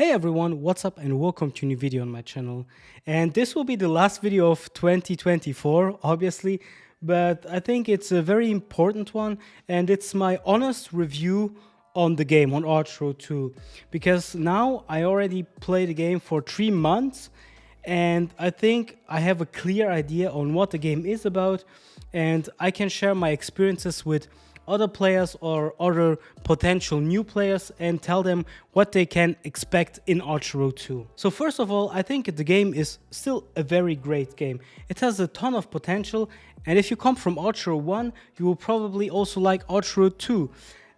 Hey everyone, what's up and welcome to a new video on my channel. And this will be the last video of 2024, obviously, but I think it's a very important one and it's my honest review on the game, on Archero 2. Because now I already played the game for 3 months and I think I have a clear idea on what the game is about and I can share my experiences with other players or other potential new players and tell them what they can expect in Archero 2. So first of all, I think the game is still a very great game. It has a ton of potential, and if you come from Archero 1, you will probably also like Archero 2.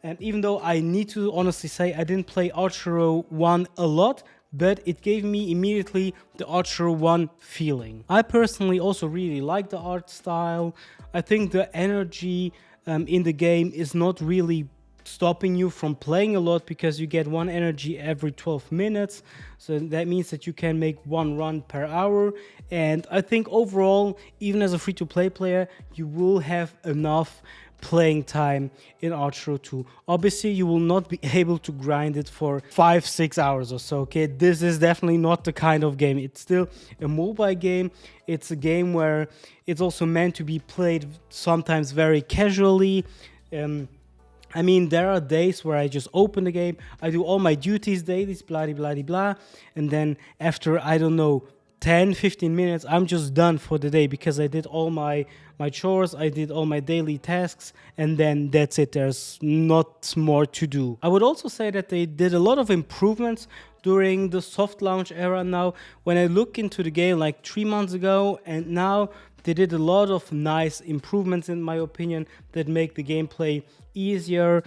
And even though I need to honestly say I didn't play Archero 1 a lot, but it gave me immediately the Archero 1 feeling. I personally also really like the art style. I think the energy in the game is not really stopping you from playing a lot because you get one energy every 12 minutes. So that means that you can make one run per hour. And I think overall, even as a free-to-play player, you will have enough playing time in Archero 2. Obviously, you will not be able to grind it for 5-6 hours or so, okay? This is definitely not the kind of game. It's still a mobile game. It's a game where it's also meant to be played sometimes very casually. I mean, there are days where I just open the game, I do all my duties, dailies, blah, blah, blah, blah, and then after, I don't know, 10-15 minutes, I'm just done for the day because I did all my chores, I did all my daily tasks, and then that's it. There's not more to do. I would also say that they did a lot of improvements during the soft launch era now. When I look into the game like 3 months ago and now, they did a lot of nice improvements in my opinion that make the gameplay easier,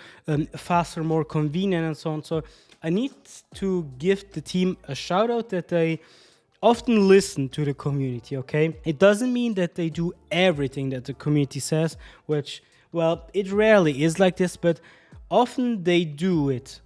faster, more convenient and so on. So I need to give the team a shout out that they often listen to the community, okay? It doesn't mean that they do everything that the community says, which, well, it rarely is like this, but often they do it.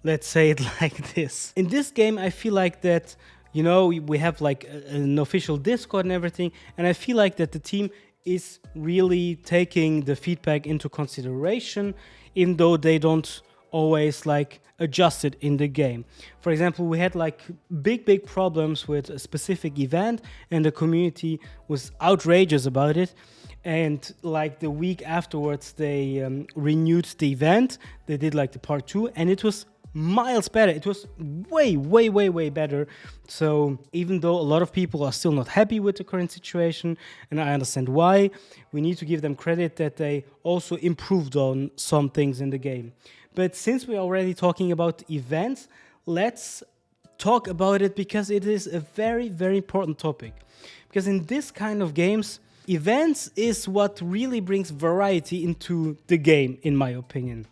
Let's say it like this. In this game, I feel like that, you know, we have like an official Discord and everything, and I feel like that the team is really taking the feedback into consideration, even though they don't always like adjust it in the game. For example, we had like big problems with a specific event and the community was outrageous about it, and like the week afterwards they renewed the event. They did like the part 2 and it was miles better. It was way better. So even though a lot of people are still not happy with the current situation, and I understand why, we need to give them credit that they also improved on some things in the game. But since we're already talking about events, let's talk about it because it is a very important topic. Because in this kind of games, events is what really brings variety into the game, in my opinion.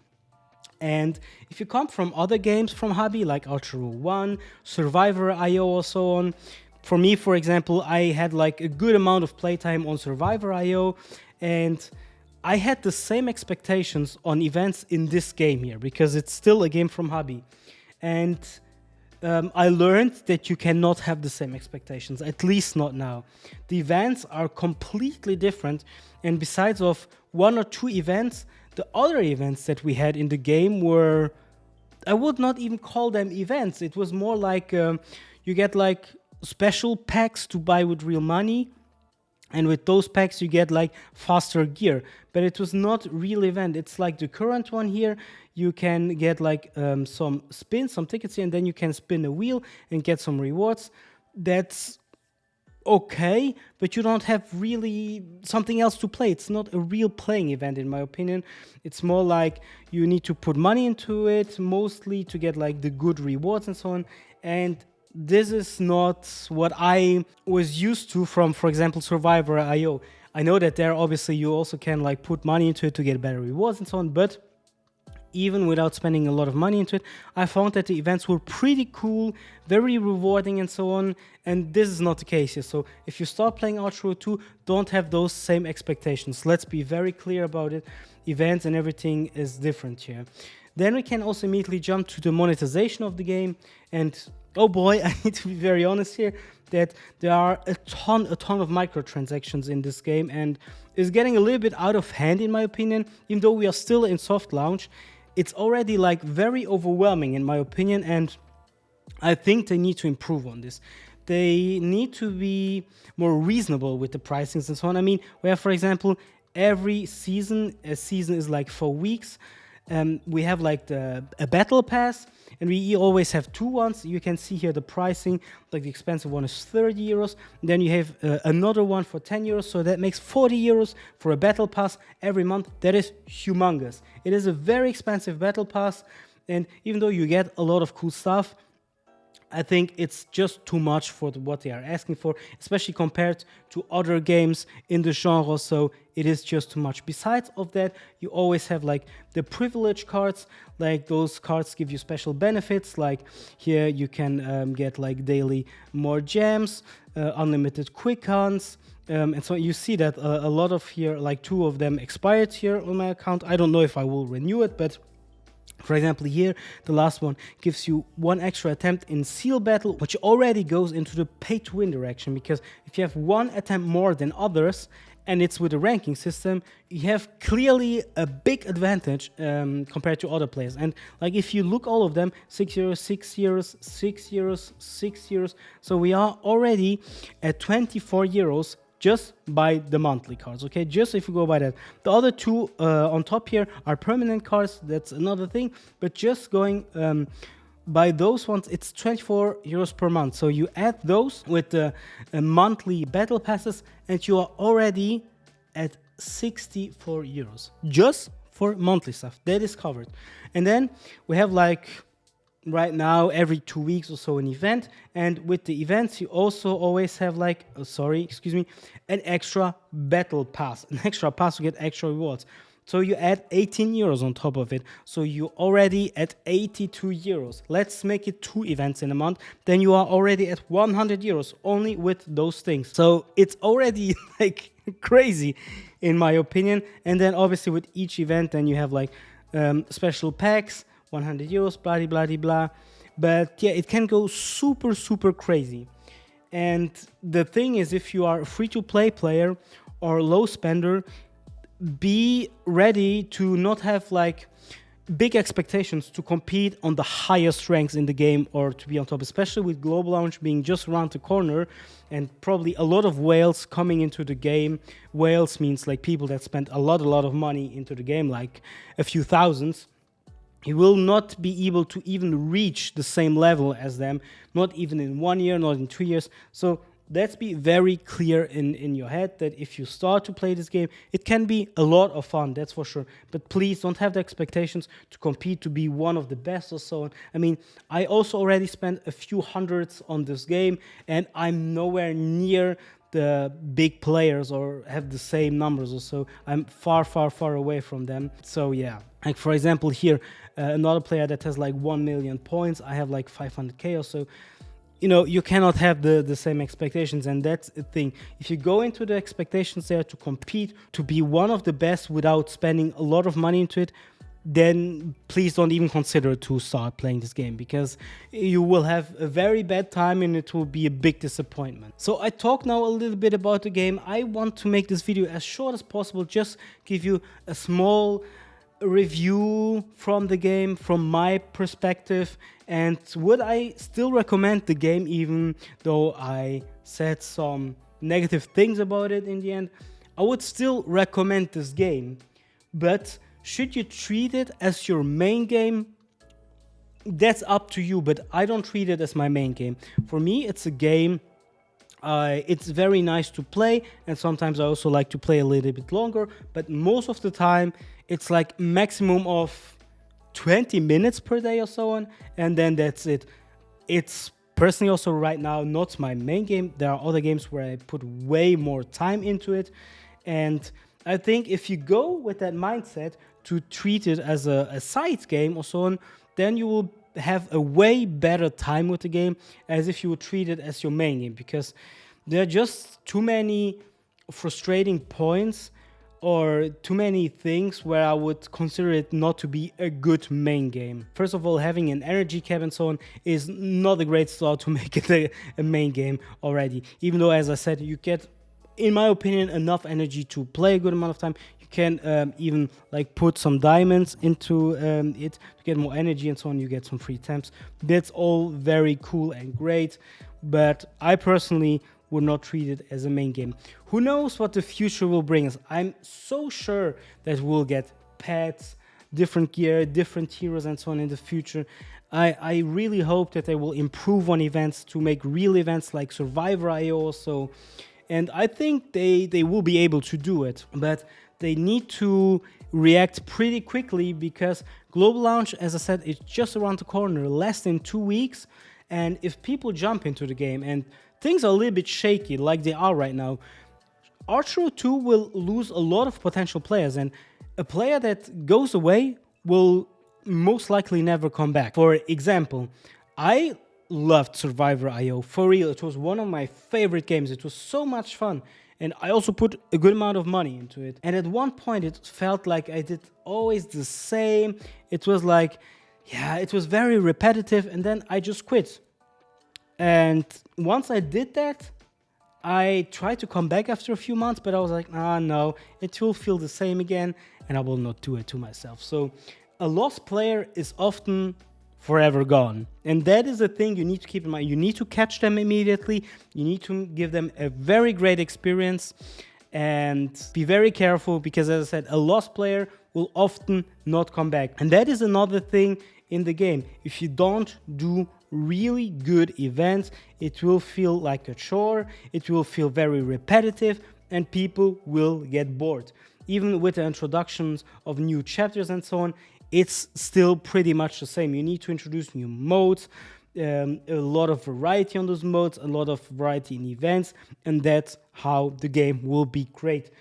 And if you come from other games from Habby, like Archero 1, Survivor.io or so on, for me, for example, I had like a good amount of playtime on Survivor.io, and I had the same expectations on events in this game here, because it's still a game from Habby. And I learned that you cannot have the same expectations, at least not now. The events are completely different, and besides of 1 or 2 events, the other events that we had in the game were, I would not even call them events. It was more like you get like special packs to buy with real money, and with those packs you get like faster gear. But it was not real event. It's like the current one here. You can get like some spins, some tickets here, and then you can spin a wheel and get some rewards. That's okay, but you don't have really something else to play. It's not a real playing event, in my opinion. It's more like you need to put money into it, mostly to get like the good rewards and so on. And this is not what I was used to from, for example, Survivor.io. I know that there obviously you also can like put money into it to get better rewards and so on, but even without spending a lot of money into it, I found that the events were pretty cool, very rewarding and so on, and this is not the case here. So if you start playing Archero 2, don't have those same expectations. Let's be very clear about it. Events and everything is different here. Then we can also immediately jump to the monetization of the game, and oh boy, I need to be very honest here, that there are a ton of microtransactions in this game, and it's getting a little bit out of hand in my opinion, even though we are still in soft launch. It's already like very overwhelming in my opinion, and I think they need to improve on this. They need to be more reasonable with the pricings and so on. I mean, where, for example, every season, a season is like 4 weeks. We have like a battle pass, and we always have two ones. You can see here the pricing. Like the expensive one is 30 euros. Then you have another one for 10 euros. So that makes 40 euros for a battle pass every month. That is humongous. It is a very expensive battle pass. And even though you get a lot of cool stuff, I think it's just too much for what they are asking for, especially compared to other games in the genre. So it is just too much. Besides of that, you always have like the privilege cards. Like those cards give you special benefits. Like here you can get like daily more gems, unlimited quick hunts. And so you see that a lot of here, like 2 of them expired here on my account. I don't know if I will renew it, but for example, here, the last one gives you 1 extra attempt in seal battle, which already goes into the pay-to-win direction, because if you have 1 attempt more than others, and it's with a ranking system, you have clearly a big advantage compared to other players. And like if you look all of them, 6 euros, 6 euros, 6 euros, 6 euros. So we are already at 24 euros just by the monthly cards, okay? Just if you go by that. The other 2 on top here are permanent cards. That's another thing. But just going by those ones, it's 24 euros per month. So you add those with the monthly battle passes, and you are already at 64 euros just for monthly stuff. That is covered. And then we have like right now every 2 weeks or so an event, and with the events you also always have like an extra battle pass, an extra pass to get extra rewards. So you add 18 euros on top of it, so you're already at 82 euros. Let's make it 2 events in a month, then you are already at 100 euros only with those things. So it's already like crazy in my opinion. And then obviously with each event, then you have like special packs, 100 euros, blah, blah, blah, blah. But yeah, it can go super, super crazy. And the thing is, if you are a free-to-play player or low spender, be ready to not have like big expectations to compete on the highest ranks in the game or to be on top, especially with global launch being just around the corner and probably a lot of whales coming into the game. Whales means like people that spend a lot of money into the game, like a few thousands. You will not be able to even reach the same level as them, not even in 1 year, not in 2 years. So let's be very clear in your head that if you start to play this game, it can be a lot of fun, that's for sure. But please don't have the expectations to compete, to be one of the best or so on. I mean, I also already spent a few hundreds on this game, and I'm nowhere near the big players or have the same numbers or so. I'm far away from them. So yeah, like for example here, another player that has like 1 million points, I have like 500k or so. You know, you cannot have the same expectations, and that's the thing. If you go into the expectations there to compete, to be one of the best without spending a lot of money into it, then please don't even consider to start playing this game, because you will have a very bad time and it will be a big disappointment. So I talked now a little bit about the game. I want to make this video as short as possible, just give you a small review from the game, from my perspective, and would I still recommend the game even though I said some negative things about it in the end. I would still recommend this game, but should you treat it as your main game? That's up to you, but I don't treat it as my main game. For me, it's a game. It's very nice to play, and sometimes I also like to play a little bit longer, but most of the time it's like maximum of 20 minutes per day or so on, and then that's it. It's personally also right now not my main game. There are other games where I put way more time into it, and I think if you go with that mindset to treat it as a side game or so on, then you will have a way better time with the game as if you would treat it as your main game, because there are just too many frustrating points or too many things where I would consider it not to be a good main game. First of all, having an energy cap and so on is not a great start to make it a main game already, even though, as I said, you get, in my opinion, enough energy to play a good amount of time. You can even like put some diamonds into it to get more energy and so on. You get some free temps. That's all very cool and great, but I personally would not treat it as a main game. Who knows what the future will bring us? I'm so sure that we'll get pets, different gear, different heroes and so on in the future. I really hope that they will improve on events to make real events like Survivor.io also. And I think they will be able to do it, but they need to react pretty quickly because global launch, as I said, is just around the corner, less than 2 weeks. And if people jump into the game and things are a little bit shaky like they are right now, Archero 2 will lose a lot of potential players, and a player that goes away will most likely never come back. For example, I loved Survivor.io. For real, it was one of my favorite games. It was so much fun. And I also put a good amount of money into it. And at one point, it felt like I did always the same. It was like, yeah, it was very repetitive. And then I just quit. And once I did that, I tried to come back after a few months, but I was like, no, it will feel the same again. And I will not do it to myself. So a lost player is often forever gone. And that is the thing you need to keep in mind. You need to catch them immediately. You need to give them a very great experience and be very careful because, as I said, a lost player will often not come back. And that is another thing in the game. If you don't do really good events, it will feel like a chore. It will feel very repetitive and people will get bored. Even with the introductions of new chapters and so on, it's still pretty much the same. You need to introduce new modes, a lot of variety on those modes, a lot of variety in events, and that's how the game will be great.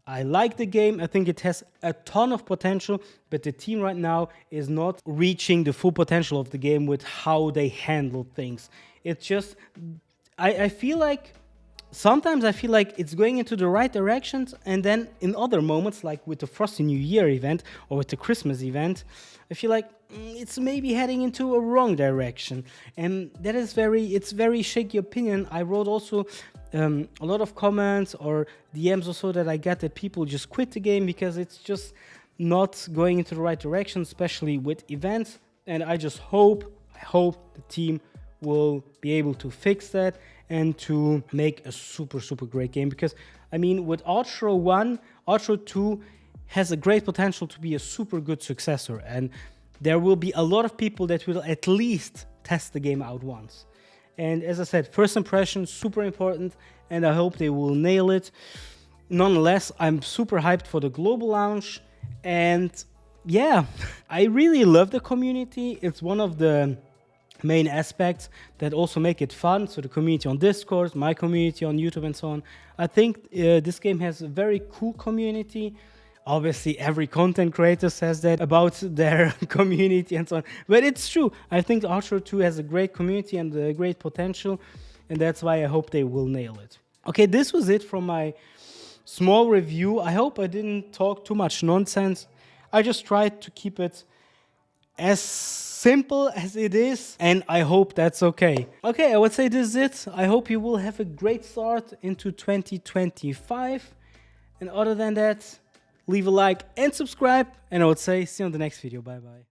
I like the game. I think it has a ton of potential, but the team right now is not reaching the full potential of the game with how they handle things. It's just, I feel like sometimes I feel like it's going into the right directions, and then in other moments, like with the Frosty New Year event or with the Christmas event, I feel like it's maybe heading into a wrong direction. And that is it's very shaky opinion. I wrote also a lot of comments or DMs also that I got that people just quit the game because it's just not going into the right direction, especially with events. And I just hope the team will be able to fix that and to make a super great game, because I mean, with Archero 1, Archero 2 has a great potential to be a super good successor, and there will be a lot of people that will at least test the game out once. And as I said, first impression, super important, and I hope they will nail it. Nonetheless, I'm super hyped for the global launch, and yeah, I really love the community. It's one of the main aspects that also make it fun. So the community on Discord, my community on YouTube and so on. I think this game has a very cool community. Obviously, every content creator says that about their community and so on. But it's true. I think Archero 2 has a great community and a great potential. And that's why I hope they will nail it. Okay, this was it from my small review. I hope I didn't talk too much nonsense. I just tried to keep it as simple as it is, and I hope that's okay. Okay, I would say this is it. I hope you will have a great start into 2025. And other than that, leave a like and subscribe, and I would say see you on the next video. Bye bye.